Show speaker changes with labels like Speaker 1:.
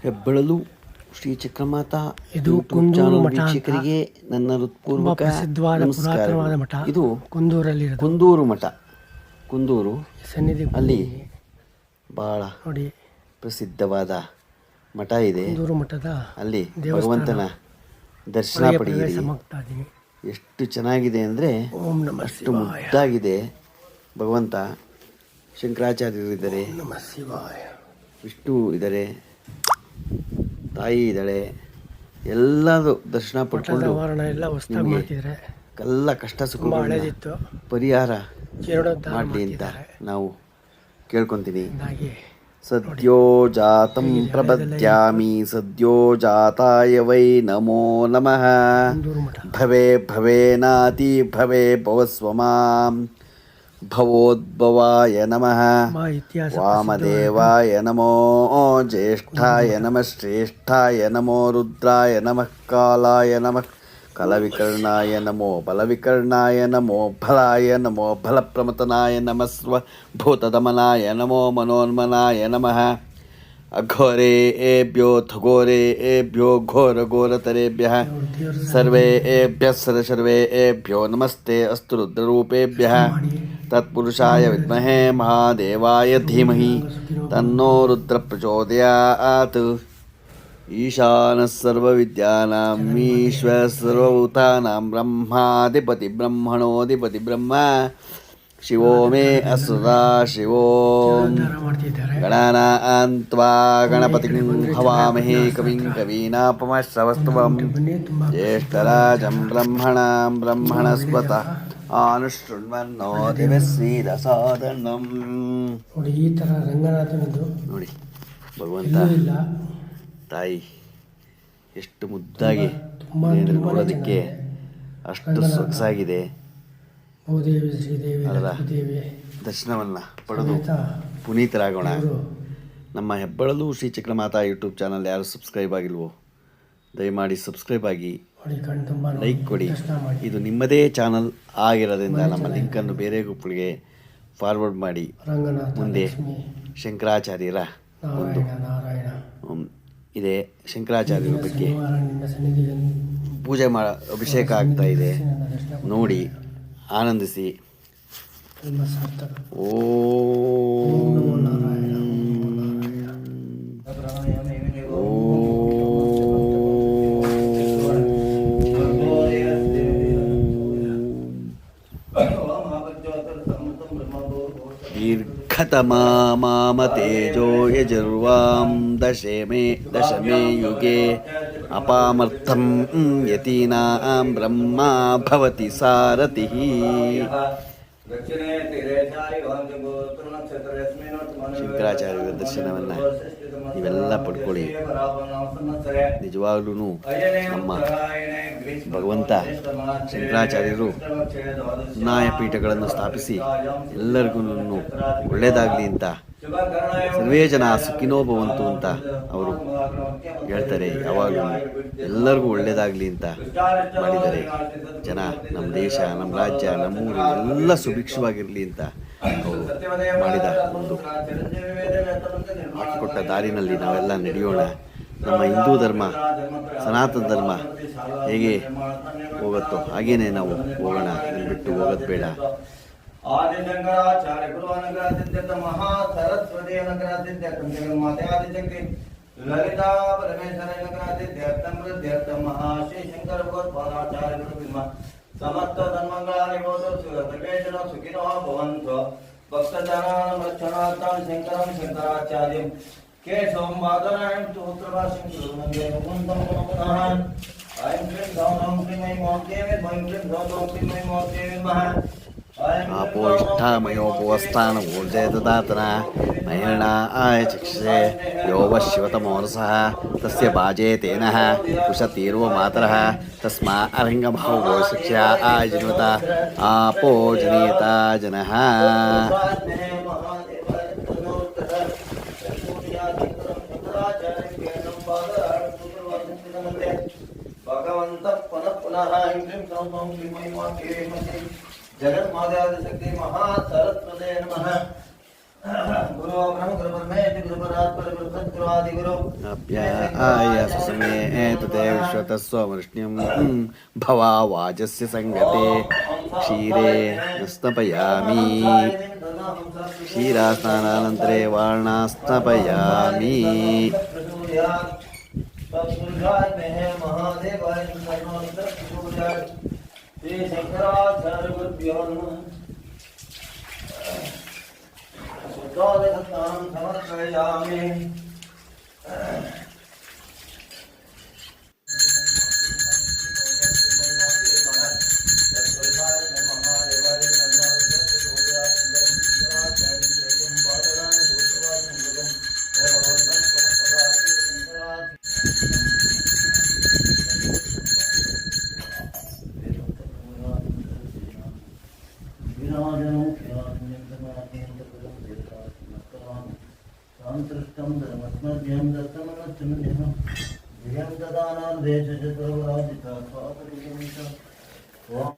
Speaker 1: ಹೆಬ್ಬಳಲು ಶ್ರೀ ಚಕ್ರಮಾತಾ
Speaker 2: ಇದು
Speaker 1: YouTube
Speaker 2: Kunduru
Speaker 1: channel
Speaker 2: ಮಠ ಅಂತ
Speaker 1: ವೀಕ್ಷಕರಿಗೆ ನನ್ನ
Speaker 2: ತುಂಬಾ
Speaker 1: ಹೃತ್ಪೂರ್ವಕ
Speaker 2: ಪ್ರಸಿದ್ಧವಾದ ಪುರಾತನವಾದ ಮಠ.
Speaker 1: ನಮಸ್ಕಾರಗಳು. ಇದು
Speaker 2: ಕುಂದೂರಲ್ಲಿರೋದು
Speaker 1: ಕುಂದೂರು ಮಠ. ಕುಂದೂರು
Speaker 2: ಸನ್ನಿಧಿ
Speaker 1: ಅಲ್ಲಿ ಬಹಳ
Speaker 2: ನೋಡಿ,
Speaker 1: ಪ್ರಸಿದ್ಧವಾದ ಮಠ ಇದೆ.
Speaker 2: ಕುಂದೂರು ಮಠದ
Speaker 1: ಅಲ್ಲಿ
Speaker 2: ದೇವಸ್ಥಾನ.
Speaker 1: ಭಗವಂತನ ದರ್ಶನ
Speaker 2: ಒಳಗೆ
Speaker 1: ಪಡೆಯಿರಿ.
Speaker 2: ಪ್ರವೇಶ ಮಾಡ್ತಾ ಇದ್ದೀನಿ.
Speaker 1: ಎಷ್ಟು ಚೆನ್ನಾಗಿದೆ ಅಂದರೆ
Speaker 2: ಓಂ ನಮಃ
Speaker 1: ಅಷ್ಟು
Speaker 2: ಶಿವಾಯ.
Speaker 1: ಮುದ್ದಾಗಿದೆ ಭಗವಂತ. ಶಂಕರಾಚಾರ್ಯರು ಇದ್ದಾರೆ,
Speaker 2: ನಮಃ ಶಿವಾಯ.
Speaker 1: ವಿಷ್ಣು ಇದ್ದಾರೆ, ತಾಯಿ ಇದ್ದಾಳೆ. ಎಲ್ಲದು ದರ್ಶನ
Speaker 2: ಮಠದ
Speaker 1: ಪಡ್ಕೊಂಡು
Speaker 2: ಆವರಣ ಎಲ್ಲ ಹೊಸದಾಗಿ ಮಾಡ್ತಿದ್ದಾರೆ.
Speaker 1: ಎಲ್ಲ ಕಷ್ಟ
Speaker 2: ತುಂಬ
Speaker 1: ಸುಖಗಳನ್ನ
Speaker 2: ಹಳೇದಿತ್ತು,
Speaker 1: ಪರಿಹಾರ
Speaker 2: ಜೀರ್ಣೋದ್ಧಾರ
Speaker 1: ಮಾಡಲಿ ಅಂತ
Speaker 2: ಮಾಡ್ತಿದ್ದಾರೆ.
Speaker 1: ನಾವು ಕೇಳ್ಕೊತೀನಿ.
Speaker 2: ಹಾಗಾಗಿ
Speaker 1: ಸದ್ಯೋ ಜಾತಂ ಪ್ರಪದ್ಯಾಮಿ ಸದ್ಯೋ ಜಾತಾಯ ವೈ ನಮೋ ನಮಃ.
Speaker 2: ಕುಂದೂರು ಮಠ
Speaker 1: ಭವೇ ಭವೇನಾತಿ ಭವೇ ಭವಸ್ವಮಾಂ ಭವೋದ್ಭವಾಯ ನಮಃ.
Speaker 2: ತುಂಬಾ ಇತಿಹಾಸ
Speaker 1: ವಾಮದೇವಾಯ ನಮೋ ಜ್ಯೇಷ್ಠಾಯ ನಮಃ ಶ್ರೇಷ್ಠಾಯ ನಮೋ ರುದ್ರಾಯ ನಮಃ ಕಾಲಾಯ ನಮಃ ಕಲವಿಕರ್ಣಾಯ ನಮೋ ಬಲವಿಕರ್ಣಾಯ ನಮೋ ಫಲಾಯ ನಮೋ ಫಲಪ್ರಮತನಾಯ ನಮಃ ಸ್ವಭೂತದಮನಾಯ ನಮೋ ಮನೋನ್ಮನಾಯ ನಮಃ. ಅಘೋರೇಭ್ಯೋ ಥಘೋರೇಭ್ಯೋ ಘೋರಘೋರತರೇಭ್ಯಃ ಸರ್ವೇಭ್ಯಃ ಸರ್ವೇಭ್ಯೋ ನಮಸ್ತೆ ಅಸ್ತು ರುದ್ರರೂಪೇಭ್ಯಃ. ತತ್ಪುರುಷಾಯ ವಿದ್ಮಹೇ ಮಹಾದೇವಾಯ ಧೀಮಹಿ ತನ್ನೋ ರುದ್ರ ಪ್ರಚೋದಯಾತ್. ಈಶಾನಃ ಸರ್ವವಿದ್ಯಾನಾಂ ಈಶ್ವರಃ ಸರ್ವಭೂತಾನಾಂ ಬ್ರಹ್ಮಾಧಿಪತಿ ಬ್ರಹ್ಮಣೋಧಿಪತಿ ಬ್ರಹ್ಮ ಶಿವೋ ಮೇ ಅಸುರಾ ಶಿವೋ.
Speaker 2: ಜೀರ್ಣೋದ್ಧಾರ ಮಾಡ್ತಿದ್ದಾರೆ.
Speaker 1: ಗಣಾನಾನ್ತ್ವಾ ಗಣಪತಿಂ ಹವಾಮಹೇ ಕವಿಂ ಕವೀನಾಪಮಶ್ರವಸ್ತುವಂ
Speaker 2: ಬನ್ನಿ, ತುಂಬಾ
Speaker 1: ಜ್ಯೇಷ್ಠರಾಜಂ ಬ್ರಹ್ಮಣಾಂ ಬ್ರಹ್ಮಣಸ್ಪತಃ ಆನುಶೃಣ್ವನ್ನೋ ದಿವಸ್ಸೀದಸಾದನಂ.
Speaker 2: ನೋಡಿ, ಈ ತರ ರಂಗನಾಥನದ್ದು
Speaker 1: ನೋಡಿ ಭಗವಂತ
Speaker 2: ಎಲ್ಲೂ ಇಲ್ಲ.
Speaker 1: ತಾಯಿ ಎಷ್ಟು ಮುದ್ದಾಗಿ
Speaker 2: ತುಂಬಾ
Speaker 1: ನೋಡೋದಕ್ಕೆ ಅಷ್ಟು ಸೊಗಸಾಗಿದೆ.
Speaker 2: ಭೂದೇವಿ, ಶ್ರೀದೇವಿ,
Speaker 1: ಅದರ
Speaker 2: ಲಕ್ಷ್ಮೀದೇವಿ
Speaker 1: ದರ್ಶನವನ್ನು ಪಡೆದು
Speaker 2: ಸಮೇತ
Speaker 1: ಪುನೀತರಾಗೋಣ.
Speaker 2: ಇವರು
Speaker 1: ನಮ್ಮ ಹೆಬ್ಬಳಲು ಶ್ರೀ ಚಕ್ರಮಾತಾ ಯೂಟ್ಯೂಬ್ ಚಾನಲ್ ಯಾರು ಸಬ್ಸ್ಕ್ರೈಬ್ ಆಗಿಲ್ವೋ ದಯಮಾಡಿ ಸಬ್ಸ್ಕ್ರೈಬ್ ಆಗಿ
Speaker 2: ನೋಡಿ, ಕಣ್ ತುಂಬ
Speaker 1: ಲೈಕ್ ಕೊಡಿ.
Speaker 2: ದರ್ಶನ ಮಾಡಿ.
Speaker 1: ಇದು ನಿಮ್ಮದೇ ಚಾನಲ್ ಆಗಿರೋದ್ರಿಂದ ನಮ್ಮ ಲಿಂಕನ್ನು ಬೇರೆ ಗ್ರೂಪ್ಗಳಿಗೆ ಫಾರ್ವರ್ಡ್ ಮಾಡಿ.
Speaker 2: ರಂಗನಾಥ,
Speaker 1: ಮುಂದೆ
Speaker 2: ಲಕ್ಷ್ಮಿ,
Speaker 1: ಶಂಕರಾಚಾರ್ಯರ ಒಂದು
Speaker 2: ನಾರಾಯಣ
Speaker 1: ಇದೆ. ಶಂಕರಾಚಾರ್ಯರ ಬಗ್ಗೆ
Speaker 2: ಶನಿವಾರ ನಿನ್ನ ಸನ್ನಿಧಿಗೆ
Speaker 1: ಪೂಜೆ ಅಭಿಷೇಕ ಆಗ್ತಾ ಇದೆ.
Speaker 2: ನನ್ನ ದರ್ಶನ ಕೊಡು.
Speaker 1: ನೋಡಿ ಆನಂದಿಸಿ.
Speaker 2: ತುಂಬ ಸಾರ್ಥಕ.
Speaker 1: ಓಂ
Speaker 2: ನಮೋ ನಾರಾಯಣ.
Speaker 1: ದೀರ್ಘತಮಾ ಮಾಮ ತೇಜೋ ಯಜುರ್ವಾಂ ದಶಮೇ ಯುಗೆ ಅಪಾಮರ್ಥಂ ಯತೀನಾಂ ಬ್ರಹ್ಮ ಭವತಿ ಸಾರಥಿಃ. ಶಂಕರಾಚಾರ್ಯರ ದರ್ಶನವನ್ನು ನೀವೆಲ್ಲ ಪಡ್ಕೊಳ್ಳಿ. ನಿಜವಾಗ್ಲೂ ನಮ್ಮ ಭಗವಂತ ಶಂಕರಾಚಾರ್ಯರು ನ್ಯಾಯಪೀಠಗಳನ್ನು ಸ್ಥಾಪಿಸಿ ಎಲ್ಲರಿಗೂ ಒಳ್ಳೆಯದಾಗಲಿ ಅಂತ, ಸರ್ವೇ ಜನ ಸುಖಿನೋ ಭವಂತು ಅಂತ ಅವರು ಹೇಳ್ತಾರೆ. ಯಾವಾಗಲೂ ಎಲ್ಲರಿಗೂ ಒಳ್ಳೆಯದಾಗಲಿ ಅಂತ ಮಾಡಿದ್ದಾರೆ. ಜನ, ನಮ್ಮ ದೇಶ, ನಮ್ಮ ರಾಜ್ಯ, ನಮ್ಮೂರು ಎಲ್ಲ ಸುಭಿಕ್ಷವಾಗಿರಲಿ ಅಂತ ಅವರು ಮಾಡಿದ ಒಂದು ಹಾಕಿಕೊಟ್ಟ ದಾರಿನಲ್ಲಿ ನಾವೆಲ್ಲ ನಡೆಯೋಣ. ನಮ್ಮ ಹಿಂದೂ ಧರ್ಮ, ಸನಾತನ ಧರ್ಮ ಹೇಗೆ ಹೋಗುತ್ತೋ ಹಾಗೇನೆ ನಾವು ಹೋಗೋಣ. ಬಿಟ್ಟು ಹೋಗೋದು ಬೇಡ.
Speaker 3: ಆದಿಶಂಕರಾಚಾರ್ಯ ಗುರು ಅನುಗ್ರಹದಿಂದ ಮಹಾ ಸರಸ್ವತಿ ಅನುಗ್ರಹದಿಂದ ಮಾತಾದಿಶಕ್ತಿ ಲಲಿತಾ ಪರಮೇಶ್ವರ ಅನುಗ್ರಹದಿಂದ ವೃದ್ಧಿ ಮಹಾಶ್ರೀ ಶಂಕರ ಭಗವತ್ಪಾದಾಚಾರ್ಯ ಗುರು ಸಮಸ್ತ ಸನ್ಮಂಗಳಾನಿ ಭವತು. ಸರ್ವೇ ಜನ ಸುಖಿನೋ ಭವಂತು. ಭಕ್ತಜನಾನಾಂ ರಕ್ಷಣಾರ್ಥಂ ಶಂಕರಂ ಶಂಕರಾಚಾರ್ಯಂ ಕೇಶವಂ ಬಾದರಾಯಣಂ ಸ್ತೋತ್ರಭಾಷ್ಯಂ ಕುರುವಂದೇ ಭಗವಂತಂ ಪುನಃ. ಐಂ ಕ್ಲೀಂ ಗೌಂ ಗೌಂ ಕ್ಲೀಂ ಐಂ ಓಂ ದೇವಿ ಐಂ ಕ್ಲೀಂ ಗೌಂ ಗೌಂ ಕ್ಲೀಂ ಐಂ ಓಂ ದೇವಿ ಮಹಾ.
Speaker 1: आपो इष्ठामयोपवस्थानमो जयददातन महेरणा आय चक्षसे यो वः शिवतमोरसः तस्य बाजे तेनः कुशतीर्व मातरः तस्मा अरङ्गमहो शिक्षा आजन्वता आपो जनीता जनः.
Speaker 3: भगवंत पुनः पुनः जगत मातादिशक्ति महा सरस्वते नमः. गुरु ब्रह्म गुरु ब्रह्मेति गुरु परात्पर गुरु सद्गुरादिगुरु
Speaker 1: अप्याय सुसमे एतते विश्वतः स्वमृष्ण्यं भवा वाजस्य संगते क्षीरे स्नपयामि क्षीरास्नानानन्तरे वार्णास्नपयामि
Speaker 3: तत्पुरुषाय मेहे महादेवाय नमः श्री शंकराचार्यगुरुभ्यो नमः शुद्धोदकस्नानं समर्पयामि संतृष्टं धर्मस्मभ्यं दत्तमनच्चनुजः धियं ददानां देशशत्रुराजिता स्वातरिकमितं